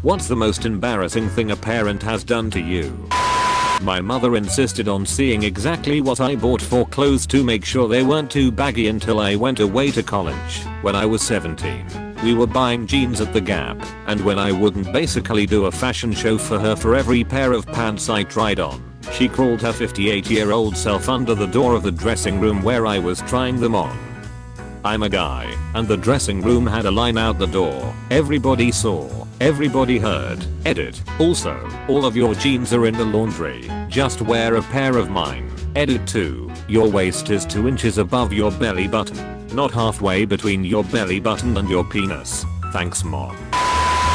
What's the most embarrassing thing a parent has done to you? My mother insisted on seeing exactly what I bought for clothes to make sure they weren't too baggy until I went away to college. When I was 17, we were buying jeans at the Gap, and when I wouldn't basically do a fashion show for her for every pair of pants I tried on, she crawled her 58-year-old self under the door of the dressing room where I was trying them on. I'm a guy, and the dressing room had a line out the door. Everybody saw, everybody heard. Edit. Also, all of your jeans are in the laundry. Just wear a pair of mine. Edit 2. Your waist is 2 inches above your belly button, not halfway between your belly button and your penis. Thanks, mom.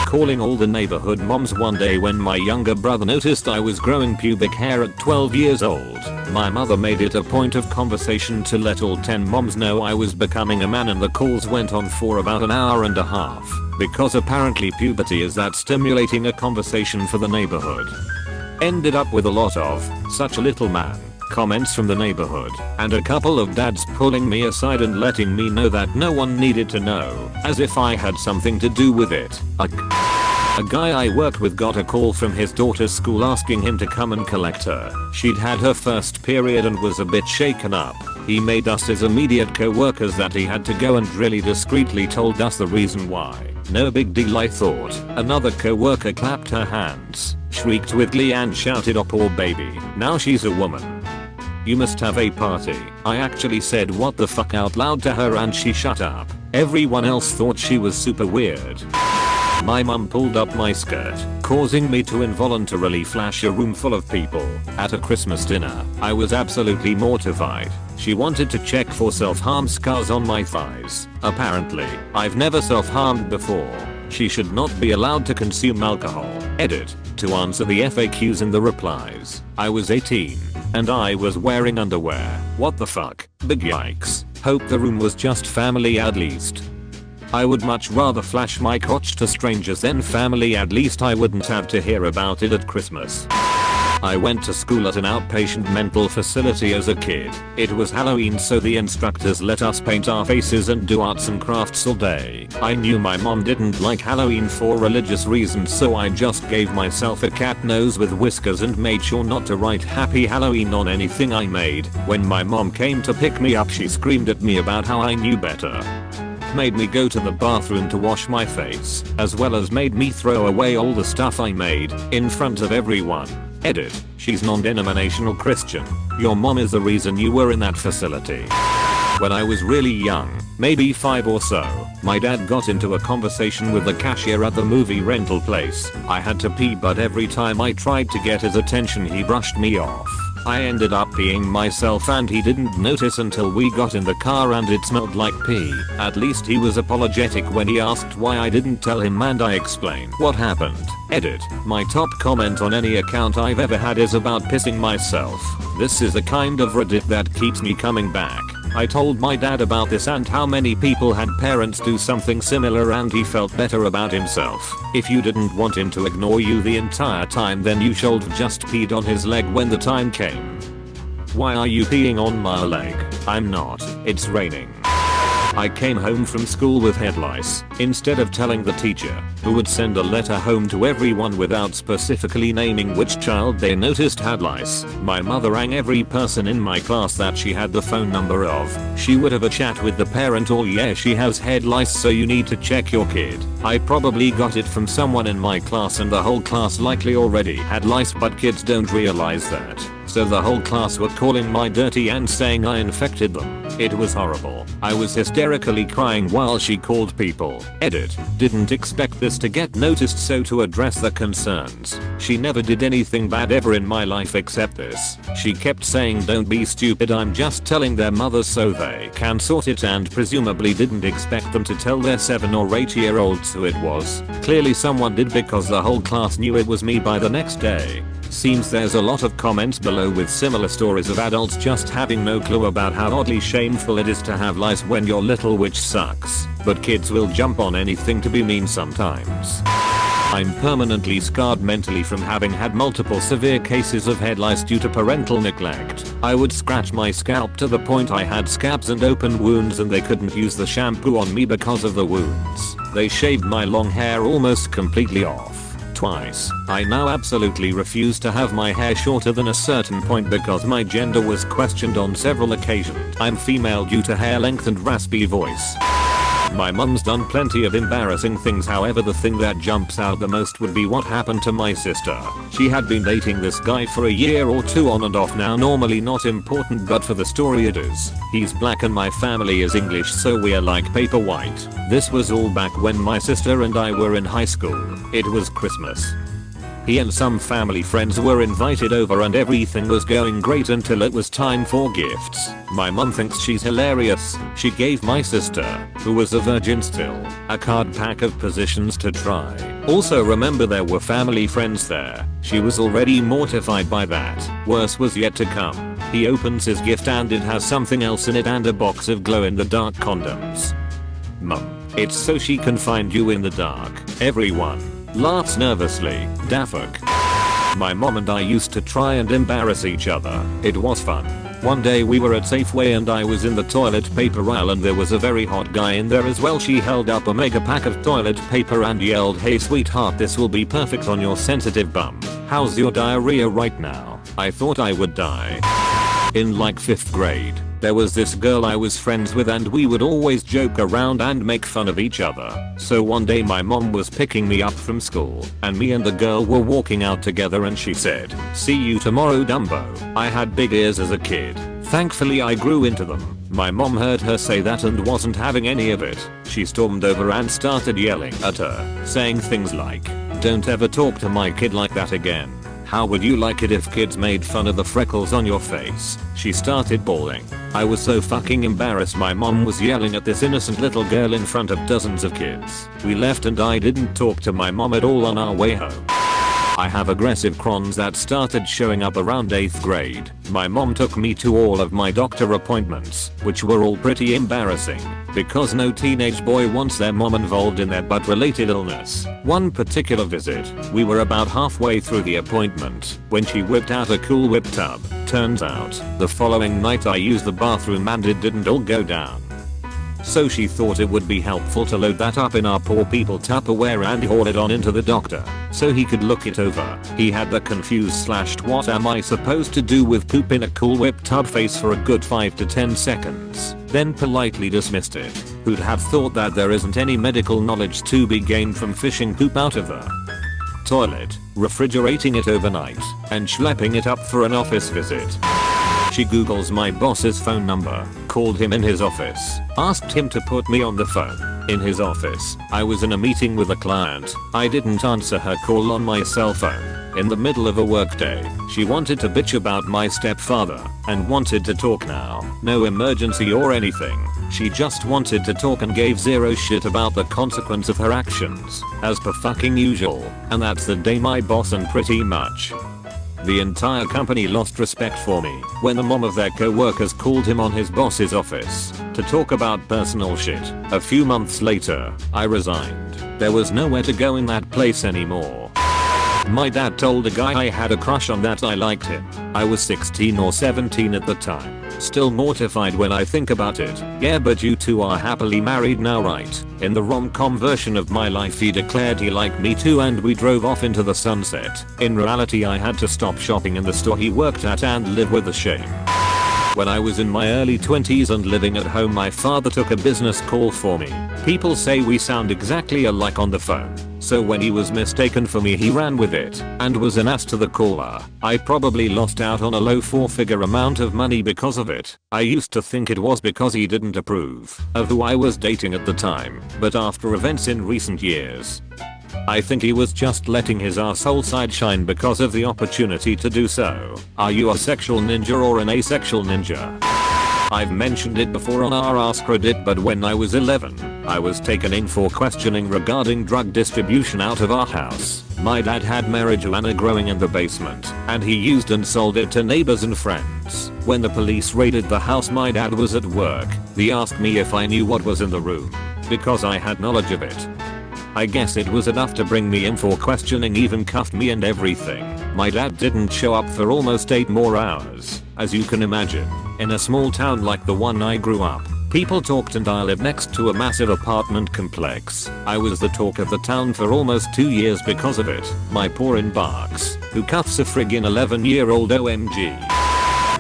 Calling all the neighborhood moms one day when my younger brother noticed I was growing pubic hair at 12 years old. My mother made it a point of conversation to let all 10 moms know I was becoming a man, and the calls went on for about an hour and a half, because apparently puberty is that stimulating a conversation for the neighborhood. Ended up with a lot of "such a little man" comments from the neighborhood, and a couple of dads pulling me aside and letting me know that no one needed to know, as if I had something to do with it. A guy I worked with got a call from his daughter's school asking him to come and collect her. She'd had her first period and was a bit shaken up. He made us his immediate co-workers that he had to go and really discreetly told us the reason why. No big deal, I thought. Another co-worker clapped her hands, shrieked with glee and shouted, "Oh poor baby, now she's a woman. You must have a party." I actually said "what the fuck" out loud to her and she shut up. Everyone else thought she was super weird. My mum pulled up my skirt, causing me to involuntarily flash a room full of people at a Christmas dinner. I was absolutely mortified. She wanted to check for self-harm scars on my thighs. Apparently, I've never self-harmed before. She should not be allowed to consume alcohol. Edit. To answer the FAQs and the replies, I was 18, and I was wearing underwear. What the fuck? Big yikes. Hope the room was just family at least. I would much rather flash my crotch to strangers than family. At least I wouldn't have to hear about it at Christmas. I went to school at an outpatient mental facility as a kid. It was Halloween, so the instructors let us paint our faces and do arts and crafts all day. I knew my mom didn't like Halloween for religious reasons, so I just gave myself a cat nose with whiskers and made sure not to write Happy Halloween on anything I made. When my mom came to pick me up, she screamed at me about how I knew better. Made me go to the bathroom to wash my face, as well as made me throw away all the stuff I made in front of everyone. Edit. She's non-denominational Christian. Your mom is the reason you were in that facility. When I was really young, maybe 5 or so, my dad got into a conversation with the cashier at the movie rental place. I had to pee, but every time I tried to get his attention he brushed me off. I ended up peeing myself and he didn't notice until we got in the car and it smelled like pee. At least he was apologetic when he asked why I didn't tell him, and I explained what happened. Edit. My top comment on any account I've ever had is about pissing myself. This is the kind of Reddit that keeps me coming back. I told my dad about this and how many people had parents do something similar, and he felt better about himself. If you didn't want him to ignore you the entire time, then you should have just peed on his leg when the time came. Why are you peeing on my leg? I'm not. It's raining. I came home from school with head lice. Instead of telling the teacher, who would send a letter home to everyone without specifically naming which child they noticed had lice, my mother rang every person in my class that she had the phone number of. She would have a chat with the parent, or yeah, she has head lice, so you need to check your kid. I probably got it from someone in my class, and the whole class likely already had lice, but kids don't realize that. So the whole class were calling my dirty and saying I infected them. It was horrible. I was hysterically crying while she called people. Edit. Didn't expect this to get noticed, so to address the concerns, she never did anything bad ever in my life except this. She kept saying, "Don't be stupid, I'm just telling their mothers so they can sort it," and presumably didn't expect them to tell their 7 or 8-year-olds who it was. Clearly someone did, because the whole class knew it was me by the next day. Seems there's a lot of comments below with similar stories of adults just having no clue about how oddly shameful it is to have lice when you're little, which sucks. But kids will jump on anything to be mean sometimes. I'm permanently scarred mentally from having had multiple severe cases of head lice due to parental neglect. I would scratch my scalp to the point I had scabs and open wounds, and they couldn't use the shampoo on me because of the wounds. They shaved my long hair almost completely off. twice. I now absolutely refuse to have my hair shorter than a certain point because my gender was questioned on several occasions. I'm female due to hair length and raspy voice. My mum's done plenty of embarrassing things, however the thing that jumps out the most would be what happened to my sister. She had been dating this guy for a year or two on and off, now normally not important but for the story it is. He's black and my family is English, so we're like paper white. This was all back when my sister and I were in high school. It was Christmas. He and some family friends were invited over and everything was going great until it was time for gifts. My mum thinks she's hilarious. She gave my sister, who was a virgin still, a card pack of positions to try. Also remember there were family friends there. She was already mortified by that. Worse was yet to come. He opens his gift and it has something else in it and a box of glow-in-the-dark condoms. Mum, it's so she can find you in the dark. Everyone laughs nervously. Daffuk. My mom and I used to try and embarrass each other. It was fun. One day we were at Safeway and I was in the toilet paper aisle and there was a very hot guy in there as well. She held up a mega pack of toilet paper and yelled, "Hey sweetheart, this will be perfect on your sensitive bum. How's your diarrhea right now?" I thought I would die. In like 5th grade, there was this girl I was friends with and we would always joke around and make fun of each other. So one day my mom was picking me up from school and me and the girl were walking out together and she said, "See you tomorrow, Dumbo." I had big ears as a kid. Thankfully I grew into them. My mom heard her say that and wasn't having any of it. She stormed over and started yelling at her, saying things like, "Don't ever talk to my kid like that again. How would you like it if kids made fun of the freckles on your face?" She started bawling. I was so fucking embarrassed my mom was yelling at this innocent little girl in front of dozens of kids. We left and I didn't talk to my mom at all on our way home. I have aggressive crons that started showing up around 8th grade. My mom took me to all of my doctor appointments, which were all pretty embarrassing, because no teenage boy wants their mom involved in their butt-related illness. One particular visit, we were about halfway through the appointment when she whipped out a Cool Whip tub. Turns out, the following night I used the bathroom and it didn't all go down. So she thought it would be helpful to load that up in our poor people Tupperware and haul it on into the doctor so he could look it over. He had the confused / "What am I supposed to do with poop in a Cool Whip tub" face for a good 5 to 10 seconds, then politely dismissed it. Who'd have thought that there isn't any medical knowledge to be gained from fishing poop out of the toilet, refrigerating it overnight, and schlepping it up for an office visit. She googles my boss's phone number, called him in his office, asked him to put me on the phone. In his office, I was in a meeting with a client. I didn't answer her call on my cell phone. In the middle of a workday, she wanted to bitch about my stepfather and wanted to talk now. No emergency or anything. She just wanted to talk and gave zero shit about the consequence of her actions, as per fucking usual. And that's the day my boss and pretty much the entire company lost respect for me when the mom of their co-workers called him on his boss's office to talk about personal shit. A few months later, I resigned. There was nowhere to go in that place anymore. My dad told a guy I had a crush on that I liked him. I was 16 or 17 at the time. Still mortified when I think about it. "Yeah, but you two are happily married now, right?" In the rom-com version of my life he declared he liked me too and we drove off into the sunset. In reality I had to stop shopping in the store he worked at and live with the shame. When I was in my early 20s and living at home, my father took a business call for me. People say we sound exactly alike on the phone. So when he was mistaken for me he ran with it and was an ass to the caller. I probably lost out on a low 4-figure amount of money because of it. I used to think it was because he didn't approve of who I was dating at the time, but after events in recent years, I think he was just letting his asshole side shine because of the opportunity to do so. Are you a sexual ninja or an asexual ninja? I've mentioned it before on our AskReddit, but when I was 11, I was taken in for questioning regarding drug distribution out of our house. My dad had marijuana growing in the basement, and he used and sold it to neighbors and friends. When the police raided the house, my dad was at work. They asked me if I knew what was in the room, because I had knowledge of it. I guess it was enough to bring me in for questioning, even cuffed me and everything. My dad didn't show up for almost 8 more hours. As you can imagine, in a small town like the one I grew up, People talked and I lived next to a massive apartment complex. I was the talk of the town for almost 2 years because of it. My poor inbox. Who cuffs a friggin' 11-year-old OMG?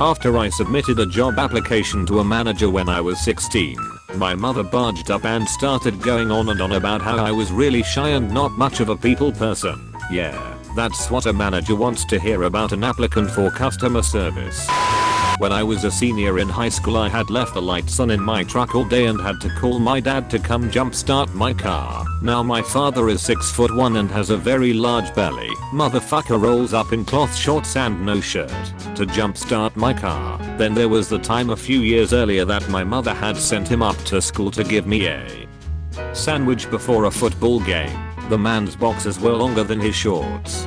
After I submitted a job application to a manager when I was 16, my mother barged up and started going on and on about how I was really shy and not much of a people person. Yeah, that's what a manager wants to hear about an applicant for customer service. When I was a senior in high school, I had left the lights on in my truck all day and had to call my dad to come jumpstart my car. Now my father is 6'1" and has a very large belly. Motherfucker rolls up in cloth shorts and no shirt to jumpstart my car. Then there was the time a few years earlier that my mother had sent him up to school to give me a sandwich before a football game. The man's boxers were longer than his shorts.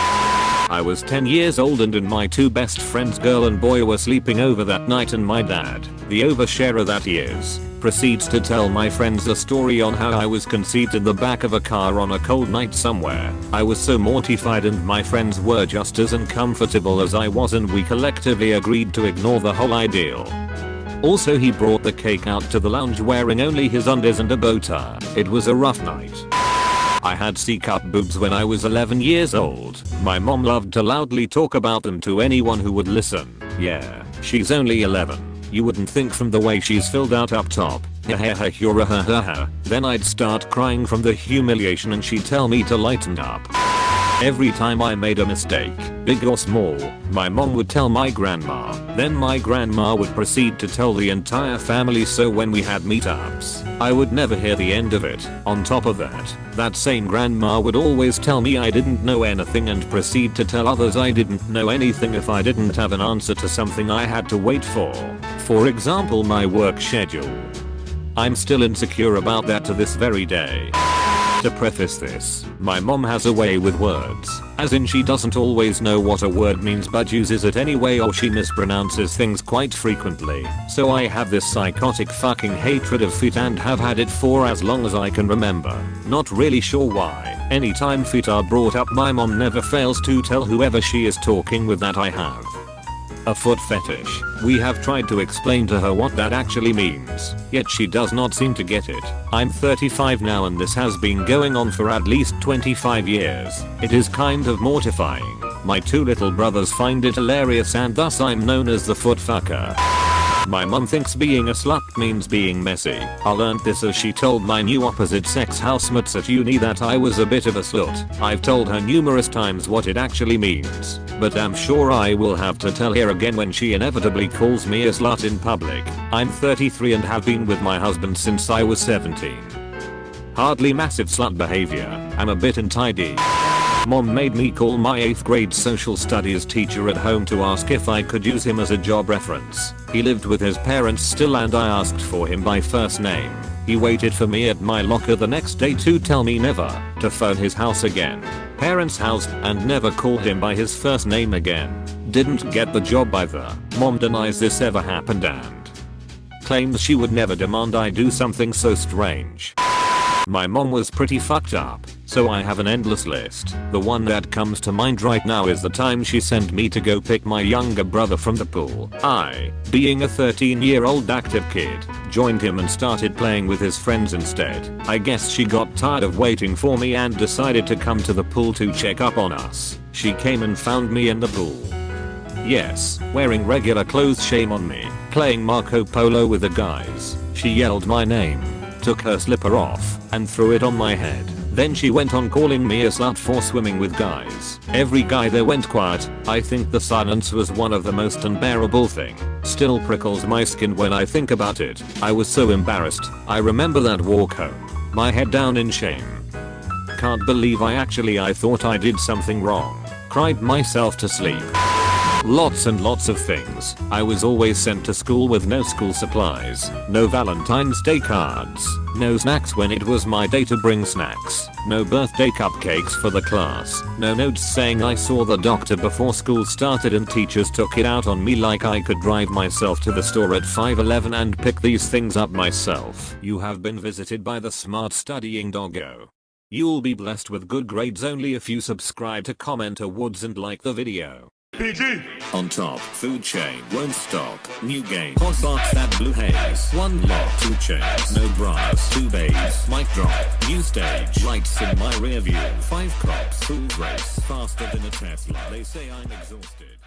I was 10 years old and my two best friends, girl and boy, were sleeping over that night, and my dad, the oversharer that he is, proceeds to tell my friends a story on how I was conceived in the back of a car on a cold night somewhere. I was so mortified and my friends were just as uncomfortable as I was, and we collectively agreed to ignore the whole ideal. Also, he brought the cake out to the lounge wearing only his undies and a bow tie. It was a rough night. I had C-cup boobs when I was 11 years old. My mom loved to loudly talk about them to anyone who would listen. Yeah, she's only 11. You wouldn't think from the way she's filled out up top. Then I'd start crying from the humiliation and she'd tell me to lighten up. Every time I made a mistake, big or small, my mom would tell my grandma. Then my grandma would proceed to tell the entire family, so when we had meetups, I would never hear the end of it. On top of that same grandma would always tell me I didn't know anything and proceed to tell others I didn't know anything if I didn't have an answer to something I had to wait for. For example, my work schedule. I'm still insecure about that to this very day. To preface this, my mom has a way with words, as in she doesn't always know what a word means but uses it anyway, or she mispronounces things quite frequently. So I have this psychotic fucking hatred of feet and have had it for as long as I can remember. Not really sure why. Anytime feet are brought up, my mom never fails to tell whoever she is talking with that I have a foot fetish. We have tried to explain to her what that actually means, yet she does not seem to get it. I'm 35 now and this has been going on for at least 25 years. It is kind of mortifying. My two little brothers find it hilarious and thus I'm known as the foot fucker. My mum thinks being a slut means being messy. I learned this as she told my new opposite sex housemates at uni that I was a bit of a slut. I've told her numerous times what it actually means, but I'm sure I will have to tell her again when she inevitably calls me a slut in public. I'm 33 and have been with my husband since I was 17. Hardly massive slut behavior. I'm a bit untidy. Mom made me call my 8th grade social studies teacher at home to ask if I could use him as a job reference. He lived with his parents still and I asked for him by first name. He waited for me at my locker the next day to tell me never to phone his house again. Parents' house, and never call him by his first name again. Didn't get the job either. Mom denies this ever happened and claims she would never demand I do something so strange. My mom was pretty fucked up, so I have an endless list. The one that comes to mind right now is the time she sent me to go pick my younger brother from the pool. I, being a 13-year-old active kid, joined him and started playing with his friends instead. I guess she got tired of waiting for me and decided to come to the pool to check up on us. She came and found me in the pool. Yes, wearing regular clothes, shame on me, playing Marco Polo with the guys. She yelled my name, took her slipper off, and threw it on my head. Then she went on calling me a slut for swimming with guys. Every guy there went quiet. I think the silence was one of the most unbearable thing. Still prickles my skin when I think about it. I was so embarrassed. I remember that walk home, my head down in shame. Can't believe I thought I did something wrong. Cried myself to sleep. Lots and lots of things. I was always sent to school with no school supplies, no Valentine's Day cards, no snacks when it was my day to bring snacks, no birthday cupcakes for the class, no notes saying I saw the doctor before school started, and teachers took it out on me like I could drive myself to the store at 5:11 and pick these things up myself. You have been visited by the smart studying doggo. You'll be blessed with good grades only if you subscribe to Comment Awards and like the video. PG. On top, food chain, won't stop. New game, hot box that blue haze. One lock, 2 chains, no bras, 2 babes. Mic drop, new stage, lights in my rear view. 5 cops, full race, faster than a Tesla. They say I'm exhausted.